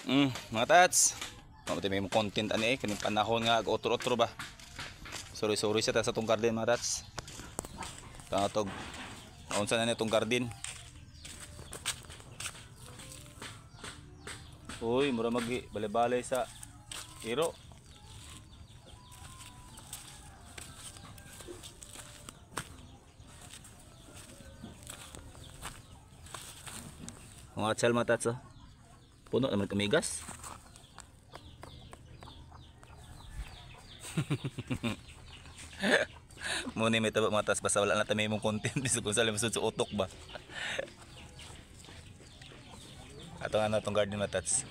Mga tats. Mamati may content ani kaning panahon nga otro-otro ba. Sorry sa ta sa tong garden mga tats. Tatog. Unsa na nitong garden? Uy, mura magi bale-bale sa iro. Mga tsal mga tats, oh. Puno naman kamigas. Muna may taba mga tats, basta wala na tayo mong content. Bisa kung saan masud sa utok ba. Atong ano itong garden mga tats.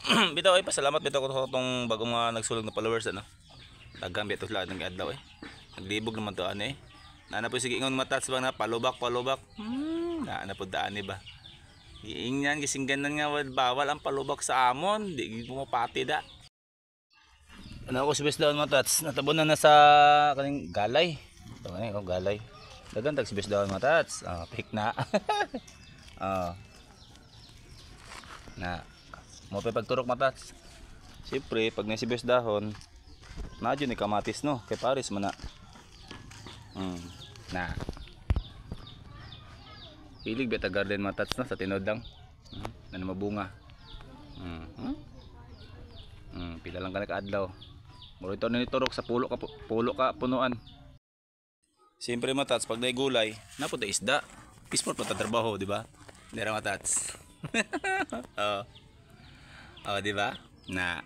Bitaw ay pasalamat bitaw ko sa itong bagong mga nagsulog na followers ano. Dagang bitaw sila ng adlaw eh. Naglibog naman to ano eh. Naana po sige ingon mga tats bang na palubak. Naana po daan eh ba. Iingnan gising ganan nga bawal ang palubak sa amon, di pumapati da. Ano ako sibes daw mga tats, natabon na sa kaning galay. Ito nga ko galay. Dagan tag sibes daw mga tats. Pick na. Na mo pa pagturok mga tats. Siyempre pag nasibes dahon, nadyo ni kamatis no, kay pares man na. Na pilig beta garden mga tats no, sa tinod lang. Na mabunga. Pila lang ka adlaw. Muro ito na niturok sa pulo ka punuan. Siyempre mga tats, pag naigulay, napunta isda. Peaceful pa trabaho, di ba? Dira mga tats. Di ba? Na.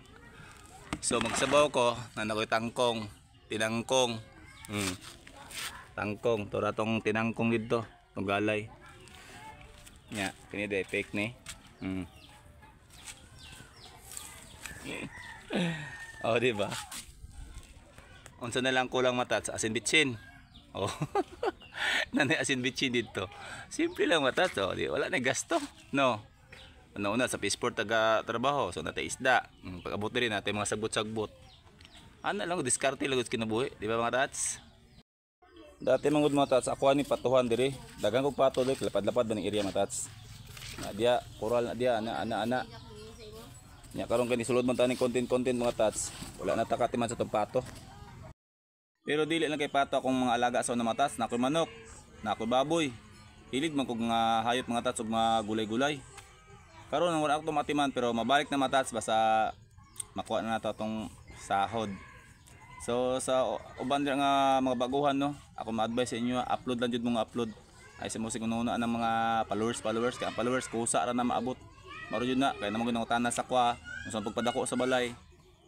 So magsabaw ko, nanakoy tangkong, tinangkong. Tangkong, tora tong tinangkong dito, tong galay. Nya, kini day fake ni. Di ba? Unsa na lang kulang mata sa asin bitsin. Nanay asin bitsin dito. Simple lang mata to, di wala na gasto, no. Una sa Peaceport taga trabaho, so natay isda. Pag-abot rin natin mga sagbot-sagbot. Ano lang diskarte lang kinabuhi, di ba mga tats? Dati mangud mga tats, ako ani patuhan diri. Dagang kog pato diri, lapad-lapad ba ning area mga tats. Na dia, koral na dia, ana. Nya karon kani sulod man taning content mga tats. Wala na takati man sa tong pato. Pero dili lang kay pato akong mga alaga sa mga tats, na ako manok, na ako baboy. Hilig man kog nga hayop mga tats ug mga gulay-gulay. Karon wala ako matiman pero mabalik na mga tats basta makuha na nato tong sahod. So sa uban dira nga mga baguhan no, ako ma-advise sa inyo upload lang jud mga upload. Ay sa musik una ng mga followers kay ang followers kusa ra na maabot. Maro jud na kay namo ginang tanan sa kwa, unsa pagpadako sa balay.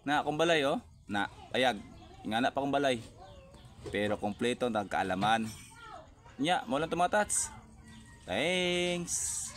Na akong balay na payag. Ingana pa akong balay. Pero kompleto ang kaalaman. Nya, mo lang to mga tats. Thanks.